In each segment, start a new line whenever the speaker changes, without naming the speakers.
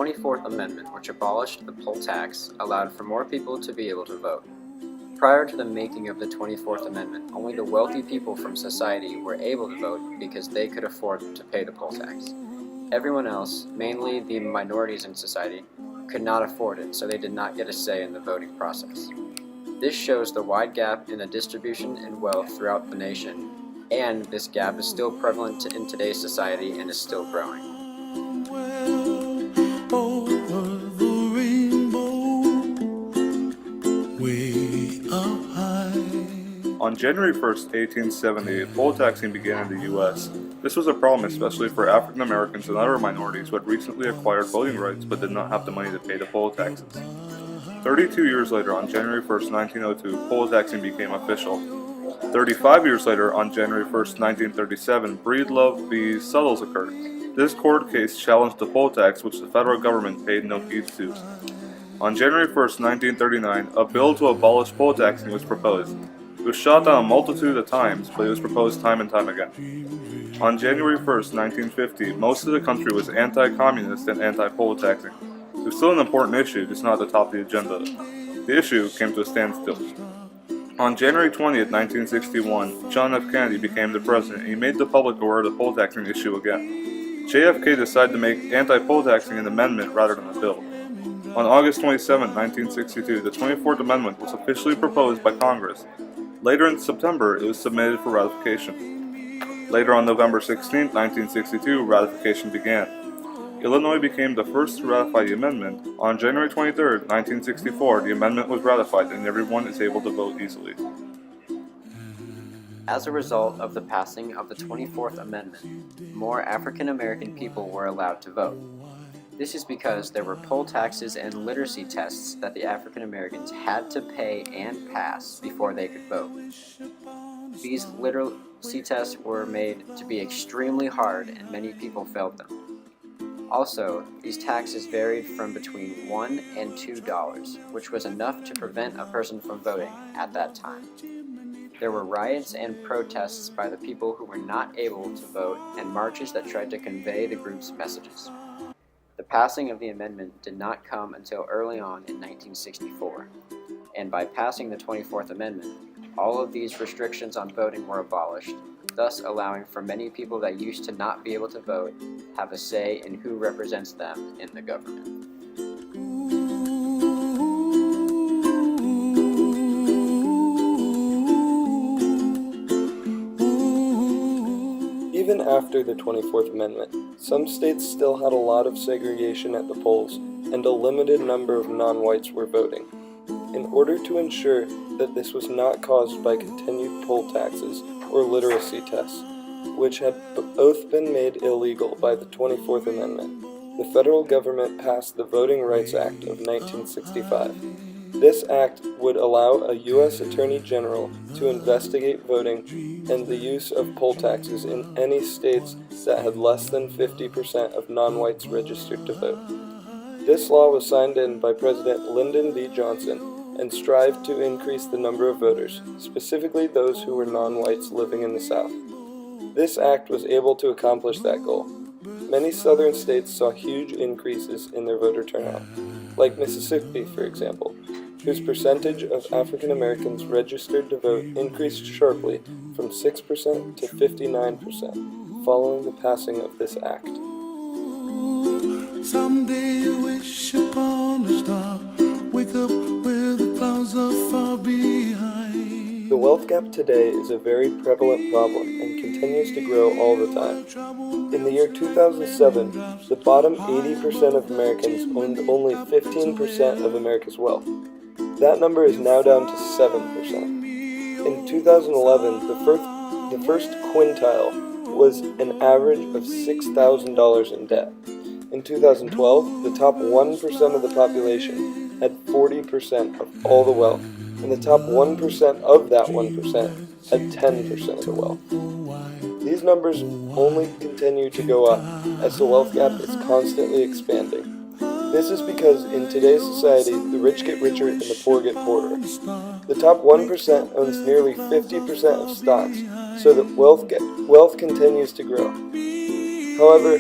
24th Amendment, which abolished the poll tax, allowed for more people to be able to vote. Prior to the making of the 24th Amendment, only the wealthy people from society were able to vote because they could afford to pay the poll tax. Everyone else, mainly the minorities in society, could not afford it, so they did not get a say in the voting process. This shows the wide gap in the distribution in wealth throughout the nation, and this gap is still prevalent in today's society and is still growing.
On January 1st, 1870, poll taxing began in the U.S. This was a problem especially for African Americans and other minorities who had recently acquired voting rights but did not have the money to pay the poll taxes. 32 years later, on January 1st, 1902, poll taxing became official. 35 years later, on January 1st, 1937, Breedlove v. Suttles occurred. This court case challenged the poll tax, which the federal government paid no heed to. On January 1st, 1939, a bill to abolish poll taxing was proposed. It was shot down a multitude of times, but it was proposed time and time again. On January 1st, 1950, most of the country was anti-communist and anti-poll taxing. It was still an important issue, just not at the top of the agenda. The issue came to a standstill. On January 20th, 1961, John F. Kennedy became the president, and he made the public aware of the poll taxing issue again. JFK decided to make anti-poll taxing an amendment rather than a bill. On August 27, 1962, the 24th Amendment was officially proposed by Congress. Later in September, it was submitted for ratification. Later on November 16, 1962, ratification began. Illinois became the first to ratify the amendment. On January 23, 1964, the amendment was ratified and everyone is able to vote easily.
As a result of the passing of the 24th Amendment, more African American people were allowed to vote. This is because there were poll taxes and literacy tests that the African Americans had to pay and pass before they could vote. These literacy tests were made to be extremely hard and many people failed them. Also, these taxes varied from between $1 and $2, which was enough to prevent a person from voting at that time. There were riots and protests by the people who were not able to vote and marches that tried to convey the group's messages. The passing of the amendment did not come until early on in 1964, and by passing the 24th Amendment, all of these restrictions on voting were abolished, thus allowing for many people that used to not be able to vote have a say in who represents them in the government.
Even after the 24th Amendment, some states still had a lot of segregation at the polls, and a limited number of non-whites were voting. In order to ensure that this was not caused by continued poll taxes or literacy tests, which had both been made illegal by the 24th Amendment, the federal government passed the Voting Rights Act of 1965. This act would allow a U.S. Attorney General to investigate voting and the use of poll taxes in any states that had less than 50% of non-whites registered to vote. This law was signed in by President Lyndon B. Johnson and strived to increase the number of voters, specifically those who were non-whites living in the South. This act was able to accomplish that goal. Many southern states saw huge increases in their voter turnout, like Mississippi, for example, whose percentage of African Americans registered to vote increased sharply from 6% to 59% following the passing of this act.
Someday you wish upon a star, wake up where the clouds are far behind.
The wealth gap today is a very prevalent problem and continues to grow all the time. In the year 2007, the bottom 80% of Americans owned only 15% of America's wealth. That number is now down to 7%. In 2011, the first quintile was an average of $6,000 in debt. In 2012, the top 1% of the population had 40% of all the wealth, and the top 1% of that 1% had 10% of the wealth. These numbers only continue to go up as the wealth gap is constantly expanding. This is because in today's society, the rich get richer and the poor get poorer. The top 1% owns nearly 50% of stocks, so that wealth continues to grow. However,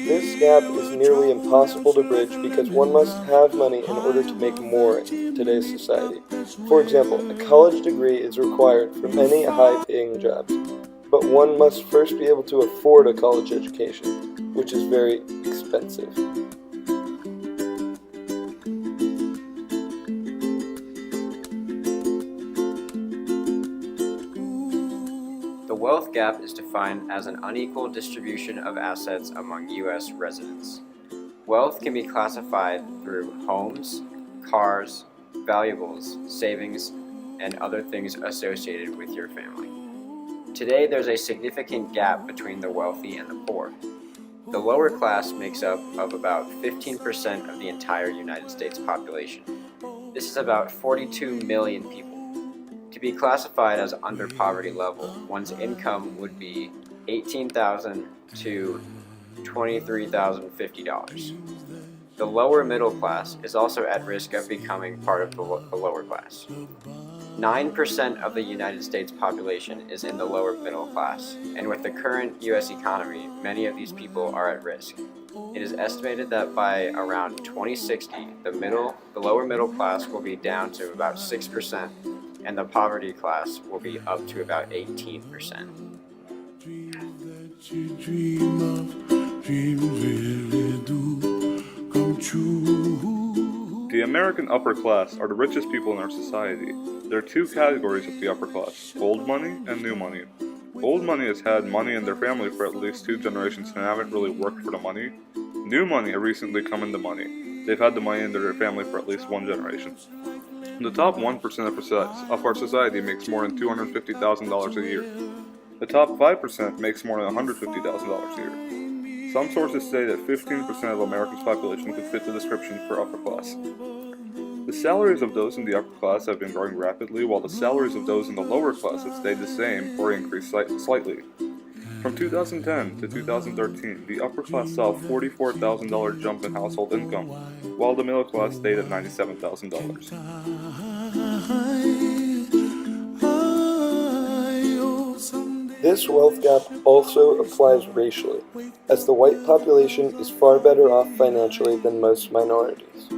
This gap is nearly impossible to bridge because one must have money in order to make more in today's society. For example, a college degree is required for many high-paying jobs, but one must first be able to afford a college education, which is very expensive.
The wealth gap is defined as an unequal distribution of assets among U.S. residents. Wealth can be classified through homes, cars, valuables, savings, and other things associated with your family. Today, there's a significant gap between the wealthy and the poor. The lower class makes up of about 15% of the entire United States population. This is about 42 million people. To be classified as under poverty level, one's income would be $18,000 to $23,050. The lower middle class is also at risk of becoming part of the lower class. 9% of the United States population is in the lower middle class, and with the current U.S. economy, many of these people are at risk. It is estimated that by around 2060, the lower middle class will be down to about 6%, and the poverty class will be up to about 18%.
Dreams that you dream of, dreams really do come true.
The American upper class are the richest people in our society. There are two categories of the upper class, old money and new money. Old money has had money in their family for at least 2 generations and haven't really worked for the money. New money have recently come into money. They've had the money in their family for at least 1 generation. The top 1% of our society makes more than $250,000 a year. The top 5% makes more than $150,000 a year. Some sources say that 15% of America's population could fit the description for upper class. The salaries of those in the upper class have been growing rapidly, while the salaries of those in the lower class have stayed the same or increased slightly. From 2010 to 2013, the upper class saw a $44,000 jump in household income, while the middle class stayed at $97,000.
This wealth gap also applies racially, as the white population is far better off financially than most minorities.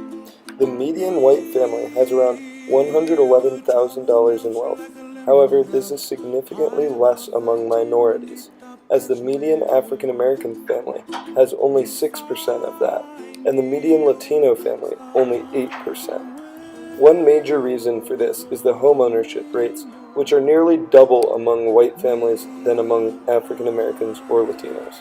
The median white family has around $111,000 in wealth. However, this is significantly less among minorities, as the median African American family has only 6% of that, and the median Latino family only 8%. One major reason for this is the homeownership rates, which are nearly double among white families than among African Americans or Latinos.